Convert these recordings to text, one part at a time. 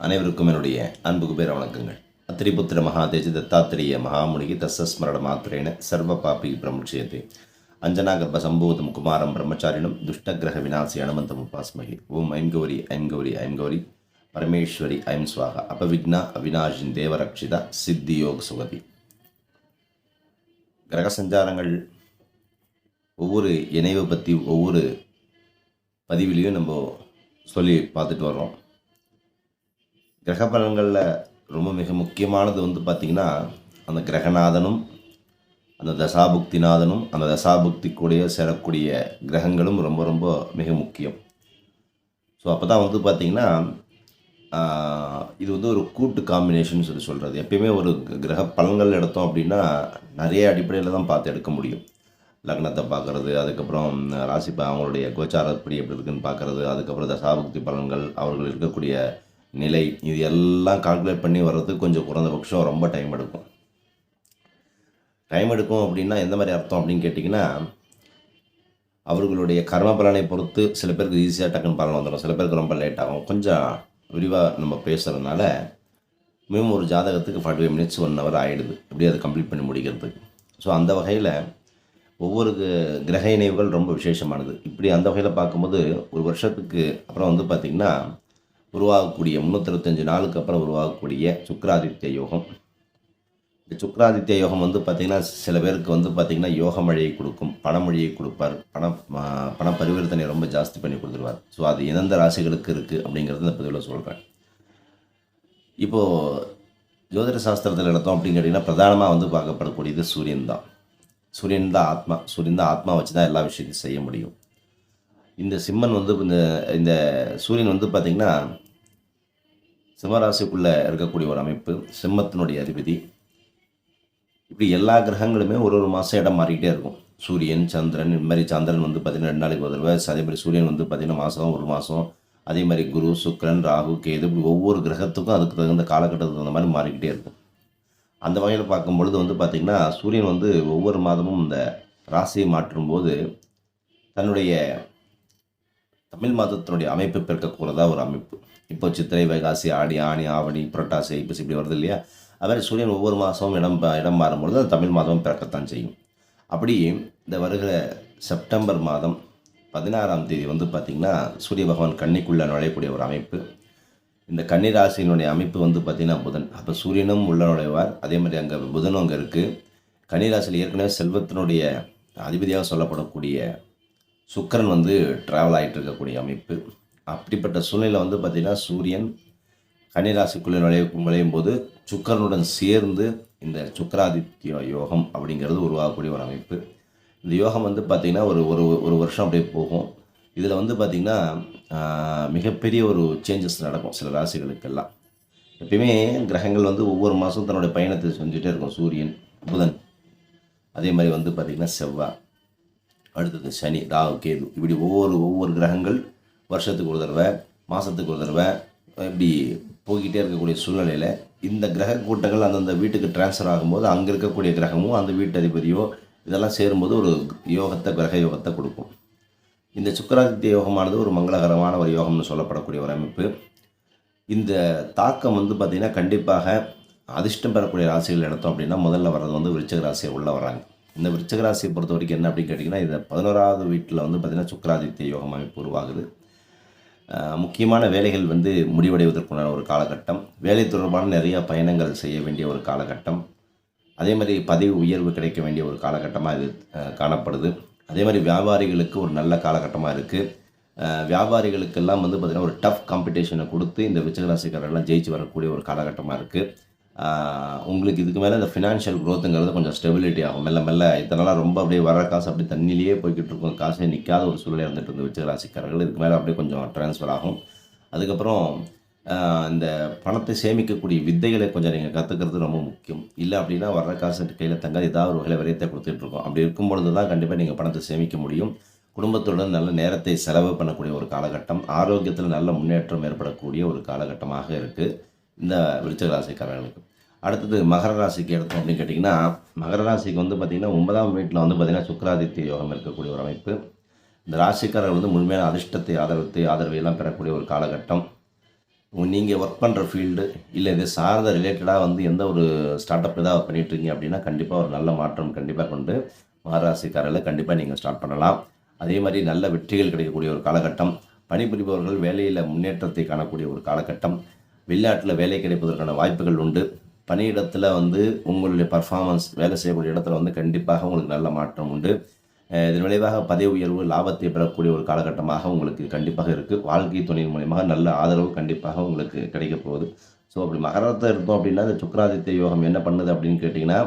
அனைவருக்கும் என்னுடைய அன்பு குபேர வணக்கங்கள். அத்திரிபுத்திர மகாதேஜி தத்தாத்திரேய மகாமுனிகி தஸ்ஸஸ்மரண மாத்திரேன சர்வ பாபி பிரமுட்சயத்தை அஞ்சனாகர்ப சம்பூதம் குமாரம் பிரம்மச்சாரிணம் துஷ்டகிரக விநாசி அனுமந்தம் உபாஸ்மகி. ஓம் ஐம் கௌரி ஐம் கௌரி ஐம் கௌரி பரமேஸ்வரி ஐம் ஸ்வாகா அபவிக்னா அவினாஷின் தேவரக்ஷிதா சித்தி யோக சுகதி. கிரக சஞ்சாரங்கள் ஒவ்வொரு இணைவை பற்றி ஒவ்வொரு பதிவிலையும் நம்ம சொல்லி பார்த்துட்டு வர்றோம். கிரக பலன்களில் ரொம்ப மிக முக்கியமானது பார்த்திங்கன்னா அந்த கிரகநாதனும் அந்த தசாபுக்திநாதனும் அந்த தசாபுக்தி கூடிய சேரக்கூடிய கிரகங்களும் ரொம்ப ரொம்ப மிக முக்கியம். ஸோ அப்போ தான் பார்த்திங்கன்னா இது ஒரு கூட்டு காம்பினேஷன் சொல்கிறது. எப்பயுமே ஒரு கிரக பலன்கள் எடுத்தோம் அப்படின்னா நிறைய அடிப்படையில் தான் பார்த்து எடுக்க முடியும். லக்னத்தை பார்க்குறது, அதுக்கப்புறம் ராசி அவங்களுடைய கோச்சாரப்படி எப்படி இருக்குன்னு பார்க்குறது, அதுக்கப்புறம் தசாபுக்தி பலன்கள், அவர்கள் இருக்கக்கூடிய நிலை, இது எல்லாம் கால்குலேட் பண்ணி வர்றதுக்கு கொஞ்சம் குறைந்தபட்சம் ரொம்ப டைம் எடுக்கும் அப்படின்னா எந்த மாதிரி அர்த்தம் அப்படின்னு கேட்டிங்கன்னா, அவர்களுடைய கர்ம பலனை பொறுத்து சில பேருக்கு ஈஸியாக டக்குன்னு பலன் வந்துடும், சில பேருக்கு ரொம்ப லேட் ஆகும். கொஞ்சம் விரிவாக நம்ம பேசுகிறதுனால மினிமம் ஒரு ஜாதகத்துக்கு 45 minutes 1 hour ஆகிடுது எப்படி அதை கம்ப்ளீட் பண்ணி முடிக்கிறதுக்கு. ஸோ அந்த வகையில் ஒவ்வொரு கிரக இணைவுகள் ரொம்ப விசேஷமானது. இப்படி அந்த வகையில் பார்க்கும்போது ஒரு வருஷத்துக்கு அப்புறம் பார்த்திங்கன்னா உருவாகக்கூடிய 365 நாளுக்கு அப்புறம் உருவாகக்கூடிய சுக்கிராதித்ய யோகம். இந்த சுக்கிராதித்ய யோகம் பார்த்திங்கன்னா சில பேருக்கு பார்த்திங்கன்னா யோக மழையை கொடுக்கும், பணமொழியை கொடுப்பார், பண பரிவர்த்தனை ரொம்ப ஜாஸ்தி பண்ணி கொடுத்துருவார். ஸோ அது எந்தெந்த ராசிகளுக்கு இருக்குது அப்படிங்கிறது இந்த பதிவில் சொல்கிறேன். இப்போது ஜோதிட சாஸ்திரத்தில் எடுத்தோம் அப்படின்னு கேட்டிங்கன்னா பிரதானமாக பார்க்கப்படக்கூடியது சூரியன் தான். சூரியன் தான் ஆத்மா. சூரியன் தான் ஆத்மா வச்சு தான் எல்லா விஷயத்தையும் செய்ய முடியும். இந்த சிம்மன் இந்த சூரியன் பார்த்திங்கன்னா சிம்மராசிக்குள்ளே இருக்கக்கூடிய ஒரு அமைப்பு, சிம்மத்தினுடைய அதிபதி. இப்படி எல்லா கிரகங்களுமே ஒரு மாதம் இடம் மாறிக்கிட்டே இருக்கும். சூரியன், சந்திரன், இது மாதிரி சந்திரன் பார்த்திங்கன்னா 2 நாளைக்கு ஒரு தடவை, அதே மாதிரி சூரியன் பார்த்திங்கன்னா மாதம் ஒரு மாதம், அதே மாதிரி குரு, சுக்கிரன், ராகு, கேது, இப்படி ஒவ்வொரு கிரகத்துக்கும் அதுக்கு தகுந்த காலகட்டத்துக்கு தகுந்த மாதிரி மாறிக்கிட்டே இருக்கும். அந்த வகையில் பார்க்கும்பொழுது பார்த்திங்கன்னா சூரியன் ஒவ்வொரு மாதமும் இந்த ராசியை மாற்றும்போது தன்னுடைய தமிழ் மாதத்தினுடைய அமைப்பு பெருக்கக்கூறதா ஒரு அமைப்பு. இப்போ சித்திரை, வைகாசி, ஆடி, ஆணி, ஆவணி, புரட்டாசி, ஐப்பசி இப்படி வருது இல்லையா? அதுமாதிரி சூரியன் ஒவ்வொரு மாதமும் இடம் மாறும்பொழுது அந்த தமிழ் மாதம் பிறக்கத்தான் செய்யும். அப்படி இந்த வருகிற செப்டம்பர் மாதம் 16ஆம் தேதி பார்த்திங்கன்னா சூரிய பகவான் கன்னிக்குள்ளே நுழையக்கூடிய ஒரு அமைப்பு. இந்த கன்னி ராசியினுடைய அமைப்பு பார்த்திங்கன்னா புதன். அப்போ சூரியனும் உள்ள நுழைவார், அதே மாதிரி அங்கே புதனும் அங்கே இருக்குது. கன்னி ராசியில் ஏற்கனவே செல்வத்தினுடைய அதிபதியாக சொல்லப்படக்கூடிய சுக்கிரன் ட்ராவல் ஆகிட்டு இருக்கக்கூடிய அமைப்பு. அப்படிப்பட்ட சூழ்நிலை பார்த்திங்கன்னா சூரியன் கன்னிராசிக்குள்ளே நுழையும் போது சுக்கிரனுடன் சேர்ந்து இந்த சுக்கிராதித்ய யோகம் அப்படிங்கிறது உருவாகக்கூடிய ஒரு அமைப்பு. இந்த யோகம் பார்த்திங்கன்னா ஒரு வருஷம் அப்படியே போகும். இதில் பார்த்திங்கன்னா மிகப்பெரிய ஒரு சேஞ்சஸ் நடக்கும் சில ராசிகளுக்கெல்லாம். எப்பயுமே கிரகங்கள் ஒவ்வொரு மாதம் தன்னுடைய பயணத்தை செஞ்சுட்டே இருக்கும். சூரியன், புதன், அதே மாதிரி பார்த்திங்கன்னா செவ்வாய், அடுத்தது சனி, ராகு, கேது, இப்படி ஒவ்வொரு கிரகங்கள் வருஷத்துக்கு ஒரு தடவை, மாதத்துக்கு ஒரு தடவை இப்படி போய்கிட்டே இருக்கக்கூடிய சூழ்நிலையில் இந்த கிரக கூட்டங்கள் அந்தந்த வீட்டுக்கு டிரான்ஸ்ஃபர் ஆகும்போது அங்கே இருக்கக்கூடிய கிரகமும் அந்த வீட்டு அதிபதியோ இதெல்லாம் சேரும்போது ஒரு கிரக யோகத்தை கொடுக்கும். இந்த சுக்கிராதித்ய யோகமானது ஒரு மங்களகரமான ஒரு யோகம்னு சொல்லப்படக்கூடிய ஒரு அமைப்பு. இந்த தாக்கம் பார்த்திங்கன்னா கண்டிப்பாக அதிர்ஷ்டம் பெறக்கூடிய ராசிகள் எடுத்தோம் அப்படின்னா முதல்ல வர்றது விருச்சிக ராசியை உள்ளே வராங்க. இந்த விருச்சிக ராசியை பொறுத்த வரைக்கும் என்ன அப்படின்னு கேட்டிங்கன்னா, இந்த 11ஆவது வீட்டில் பார்த்திங்கன்னா சுக்கிராதித்ய யோகம் அமைப்பு உருவாகுது. முக்கியமான வேலைகள் முடிவடைவதற்குண்டான ஒரு காலகட்டம், வேலை தொடர்பான நிறையா பயணங்கள் செய்ய வேண்டிய ஒரு காலகட்டம், அதே மாதிரி பதவி உயர்வு கிடைக்க வேண்டிய ஒரு காலகட்டமாக இது காணப்படுது. அதே மாதிரி வியாபாரிகளுக்கு ஒரு நல்ல காலகட்டமாக இருக்குது. வியாபாரிகளுக்கெல்லாம் பார்த்திங்கன்னா ஒரு டஃப் காம்படிஷனை கொடுத்து இந்த விருச்சிகராசிக்காரெல்லாம் ஜெயிச்சு வரக்கூடிய ஒரு காலகட்டமாக இருக்குது. உங்களுக்கு இதுக்கு மேலே இந்த ஃபினான்ஷியல் க்ரோத்துங்கிறது கொஞ்சம் ஸ்டெபிலிட்டி ஆகும். மெல்ல இதனால் ரொம்ப அப்படியே வர காசு அப்படியே தண்ணியிலேயே போய்கிட்டு இருக்கும், காசே நிற்காத ஒரு சூழ்நிலை இருந்துட்டு இருந்து விருச்சிகராசிக்காரர்கள் இதுக்கு மேலே அப்படியே கொஞ்சம் ட்ரான்ஸ்ஃபர் ஆகும். அதுக்கப்புறம் இந்த பணத்தை சேமிக்கக்கூடிய வித்தைகளை கொஞ்சம் நீங்கள் கற்றுக்கிறது ரொம்ப முக்கியம். இல்லை அப்படின்னா வர்ற காசு கையில் தங்காது, ஏதாவது ஒரு வகையில் விரயத்தை கொடுத்துட்ருக்கோம். அப்படி இருக்கும்பொழுது தான் கண்டிப்பாக நீங்கள் பணத்தை சேமிக்க முடியும். குடும்பத்துடன் நல்ல நேரத்தை செலவு பண்ணக்கூடிய ஒரு காலகட்டம், ஆரோக்கியத்தில் நல்ல முன்னேற்றம் ஏற்படக்கூடிய ஒரு காலகட்டமாக இருக்குது இந்த விருச்சிக ராசிக்காரர்களுக்கு. அடுத்தது மகர ராசிக்கு எடுத்தோம் அப்படின்னு கேட்டிங்கன்னா, மகர ராசிக்கு பார்த்திங்கன்னா 9ஆம் வீட்டில் பார்த்திங்கன்னா சுக்கிராதித்ய யோகம் இருக்கக்கூடிய ஒரு அமைப்பு. இந்த ராசிக்காரர்கள் முழுமையான அதிர்ஷ்டத்தை ஆதரவை எல்லாம் பெறக்கூடிய ஒரு காலகட்டம். நீங்கள் ஒர்க் பண்ணுற ஃபீல்டு இல்லை இது சார்ந்த ரிலேட்டடாக வந்து எந்த ஒரு ஸ்டார்ட் அப் ஏதாவது பண்ணிட்டுருக்கீங்க அப்படின்னா கண்டிப்பாக ஒரு நல்ல மாற்றம் கண்டிப்பாக கொண்டு மகராசிக்காரர்கள் கண்டிப்பாக நீங்கள் ஸ்டார்ட் பண்ணலாம். அதே மாதிரி நல்ல வெற்றிகள் கிடைக்கக்கூடிய ஒரு காலகட்டம், பணிபுரிபவர்கள் வேலையில் முன்னேற்றத்தை காணக்கூடிய ஒரு காலகட்டம், வெளிநாட்டில் வேலை கிடைப்பதற்கான வாய்ப்புகள் உண்டு. பணியிடத்தில் வந்து உங்களுடைய பர்ஃபார்மன்ஸ் வேலை செய்யக்கூடிய இடத்துல வந்து கண்டிப்பாக உங்களுக்கு நல்ல மாற்றம் உண்டு. இதன் விளைவாக பதவி உயர்வு லாபத்தை பெறக்கூடிய ஒரு காலகட்டமாக உங்களுக்கு கண்டிப்பாக இருக்குது. வாழ்க்கை துணையின் மூலியமாக நல்ல ஆதரவு கண்டிப்பாக உங்களுக்கு கிடைக்க போகுது. ஸோ அப்படி மகரத்தை இருந்தோம் அப்படின்னா இந்த சுக்கிராதித்ய யோகம் என்ன பண்ணுது அப்படின்னு கேட்டிங்கன்னா,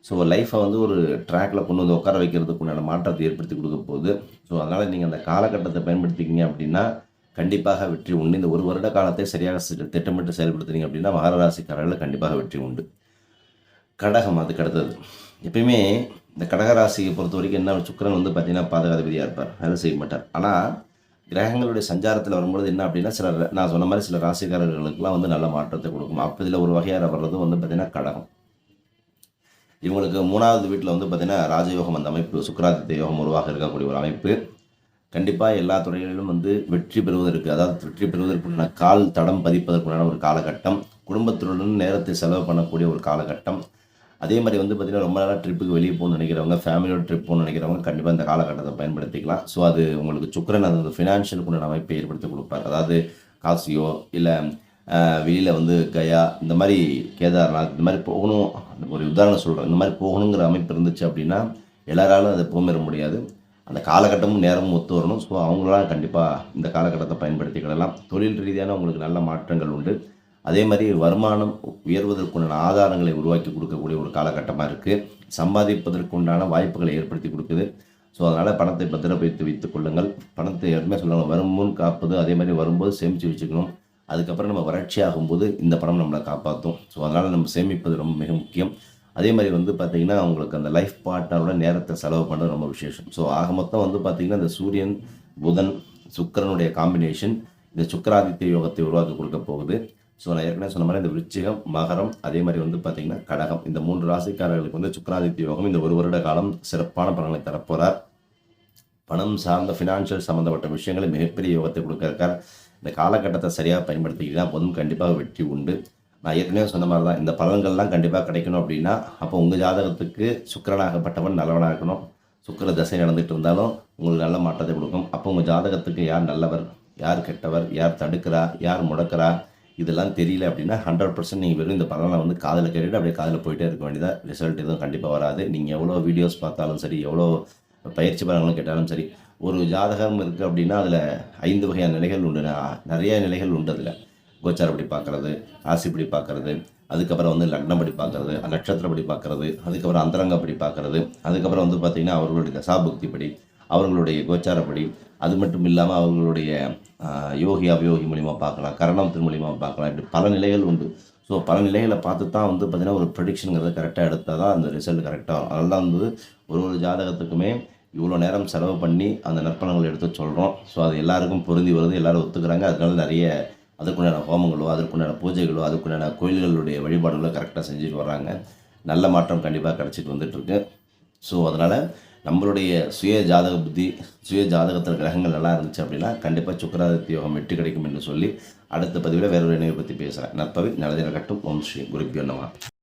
ஸோ லைஃப்பை வந்து ஒரு ட்ராக்கில் கொண்டு வந்து உட்கார வைக்கிறதுக்கு உண்டான மாற்றத்தை ஏற்படுத்தி கொடுக்க போகுது. ஸோ அதனால் நீங்கள் அந்த காலகட்டத்தை பயன்படுத்திக்கிங்க அப்படின்னா கண்டிப்பாக வெற்றி உண்டு. இந்த 1 வருட காலத்தை சரியாக திட்டமிட்டு செயல்படுத்துனீங்க அப்படின்னா மகர ராசிக்காரர்கள் கண்டிப்பாக வெற்றி உண்டு. கடகம் அதுக்கு அடுத்தது. எப்பயுமே இந்த கடகராசியை பொறுத்த வரைக்கும் என்ன சுக்கிரன் வந்து பார்த்தீங்கன்னா பாதகாதிபதியாக இருப்பார், வேலை செய்ய மாட்டார். ஆனால் கிரகங்களுடைய சஞ்சாரத்தில் வரும்பொழுது என்ன அப்படின்னா சில நான் சொன்ன மாதிரி சில ராசிக்காரர்களுக்கெல்லாம் வந்து நல்ல மாற்றத்தை கொடுக்கும். அப்போ இதில் ஒரு வகையாக வர்றது வந்து பார்த்திங்கன்னா கடகம். இவங்களுக்கு 3வது வீட்டில் வந்து பார்த்திங்கன்னா ராஜயோகம் அந்த அமைப்பு சுக்கிராதித்ய யோகம் உருவாக இருக்கக்கூடிய ஒரு அமைப்பு. கண்டிப்பாக எல்லா துறைகளிலும் வந்து வெற்றி பெறுவதற்கு, அதாவது வெற்றி பெறுவதற்குண்டான கால் தடம் பதிப்பதற்குண்டான ஒரு காலகட்டம், குடும்பத்துடன் நேரத்தை செலவு பண்ணக்கூடிய ஒரு காலகட்டம். அதே மாதிரி வந்து பார்த்திங்கன்னா ரொம்ப நாளாக ட்ரிப்புக்கு வெளியே போகணும்னு நினைக்கிறவங்க, ஃபேமிலியோட ட்ரிப் போகணும்னு நினைக்கிறவங்க கண்டிப்பாக இந்த காலகட்டத்தை பயன்படுத்திக்கலாம். ஸோ அது உங்களுக்கு சுக்கிரன் அந்த ஃபினான்ஷியலுக்குண்டான அமைப்பை ஏற்படுத்தி கொடுப்பார். அதாவது காசியோ இல்லை வெளியில் வந்து கயா இந்த மாதிரி கேதார்நாத் இந்த மாதிரி போகணும், ஒரு உதாரணம் சொல்கிறேன், இந்த மாதிரி போகணுங்கிற அமைப்பு இருந்துச்சு அப்படின்னா எல்லாராலும் அதை போக முடியாது. அந்த காலகட்டமும் நேரமும் ஒத்து வரணும். ஸோ அவங்களாம் கண்டிப்பாக இந்த காலகட்டத்தை பயன்படுத்திக்கிடலாம். தொழில் ரீதியான உங்களுக்கு நல்ல மாற்றங்கள் உண்டு. அதே மாதிரி வருமானம் உயர்வதற்குண்டான ஆதாரங்களை உருவாக்கி கொடுக்கக்கூடிய ஒரு காலகட்டமாக இருக்குது. சம்பாதிப்பதற்குண்டான வாய்ப்புகளை ஏற்படுத்தி கொடுக்குது. ஸோ அதனால் பணத்தை பத்திரப்படுத்தி வைத்துக் கொள்ளுங்கள். பணத்தை எப்பவுமே சொல்லுவாங்க, வரும் முன் காப்பது, அதே மாதிரி வரும்போது சேமித்து வச்சுக்கணும். அதுக்கப்புறம் நம்ம வறட்சி ஆகும்போது இந்த பணம் நம்மளை காப்பாற்றும். ஸோ அதனால் நம்ம சேமிப்பது ரொம்ப மிக முக்கியம். அதே மாதிரி வந்து பார்த்திங்கன்னா உங்களுக்கு அந்த லைஃப் பார்ட்னரோட நேரத்தை செலவு பண்ணுறது ரொம்ப விசேஷம். ஸோ ஆக மொத்தம் வந்து பார்த்திங்கன்னா இந்த சூரியன் புதன் சுக்கிரனுடைய காம்பினேஷன் இந்த சுக்கிராதித்ய யோகத்தை உருவாக்கி கொடுக்க போகுது. ஸோ நான் ஏற்கனவே சொன்ன மாதிரி இந்த விருச்சிகம், மகரம், அதே மாதிரி வந்து பார்த்திங்கன்னா கடகம், இந்த 3 ராசிக்காரர்களுக்கு வந்து சுக்கிராதித்ய யோகம் இந்த 1 வருட காலம் சிறப்பான பலன்களை தரப்போகிறார். பணம் சார்ந்த ஃபினான்ஷியல் சம்மந்தப்பட்ட விஷயங்களை மிகப்பெரிய யோகத்தை கொடுக்க இருக்கார். இந்த காலகட்டத்தை சரியாக பயன்படுத்திக்கிட்டா போதும், கண்டிப்பாக வெற்றி உண்டு. நான் ஏற்கனவே சொன்ன மாதிரி தான் இந்த பலன்கள்லாம் கண்டிப்பாக கிடைக்கணும் அப்படின்னா அப்போ உங்கள் ஜாதகத்துக்கு சுக்கிரனாகப்பட்டவன் நல்லவனாக இருக்கணும். சுக்கிர தசை நடந்துகிட்டு இருந்தாலும் உங்களுக்கு நல்ல மாற்றத்தை கொடுக்கும். அப்போ உங்கள் ஜாதகத்துக்கு யார் நல்லவர், யார் கெட்டவர், யார் தடுக்கிறா, யார் முடக்கிறா, இதெல்லாம் தெரியல அப்படின்னா 100% நீங்கள் வெறும் இந்த பலனை வந்து காதில் கேட்டுட்டு அப்படியே காதில் போயிட்டே இருக்க வேண்டியதாக, ரிசல்ட் எதுவும் கண்டிப்பாக வராது. நீங்கள் எவ்வளோ வீடியோஸ் பார்த்தாலும் சரி, எவ்வளோ பயிற்சி பலன்களும் கேட்டாலும் சரி, ஒரு ஜாதகம் இருக்குது அப்படின்னா அதில் 5 வகையான நிலைகள் உண்டு, நிறைய நிலைகள் உண்டு. அதில் கோச்சாரப்படி பார்க்குறது, ராசிப்படி பார்க்குறது, அதுக்கப்புறம் வந்து லக்னப்படி பார்க்குறது, நட்சத்திரப்படி பார்க்குறது, அதுக்கப்புறம் அந்தரங்கப்படி பார்க்குறது, அதுக்கப்புறம் வந்து பார்த்திங்கன்னா அவர்களுடைய தசாபுக்திப்படி, அவர்களுடைய கோச்சாரப்படி, அது மட்டும் இல்லாமல் அவர்களுடைய யோகி அவயோகி மூலிமா பார்க்கலாம், கரணத்தின் மூலிமா பார்க்கலாம். இப்படி பல நிலைகள் உண்டு. ஸோ பல நிலைகளை பார்த்து தான் வந்து பார்த்திங்கன்னா ஒரு ப்ரெடிக்ஷனுங்கிறத கரெக்டாக எடுத்தால் தான் அந்த ரிசல்ட் கரெக்டாக வரும். அதனால தான் வந்து ஒரு ஜாதகத்துக்குமே இவ்வளோ நேரம் செலவு பண்ணி அந்த நற்பலன்களை எடுத்து சொல்கிறோம். ஸோ அது எல்லாருக்கும் பொருந்தி வருது, எல்லோரும் ஒத்துக்கிறாங்க. அதனால நிறைய அதுக்குண்டான ஹோமங்களோ, அதுக்குண்டான பூஜைகளோ, அதுக்குண்டான கோயில்களுடைய வழிபாடுகளோ கரெக்டாக செஞ்சுட்டு வர்றாங்க. நல்ல மாற்றம் கண்டிப்பாக கிடச்சிட்டு வந்துட்டுருக்கு. ஸோ அதனால் நம்மளுடைய சுய ஜாதக புத்தி, சுய ஜாதகத்தில் கிரகங்கள் நல்லா இருந்துச்சு அப்படின்னா கண்டிப்பாக சுக்கிராதித்ய யோகம் வெற்றி கிடைக்கும் என்று சொல்லி அடுத்த பதிவில் வேறொரு இணையை பற்றி பேசுகிறேன். நற்பவி நல்லதில் கட்டும். ஓம் ஸ்ரீ குருப்பியோ நமः.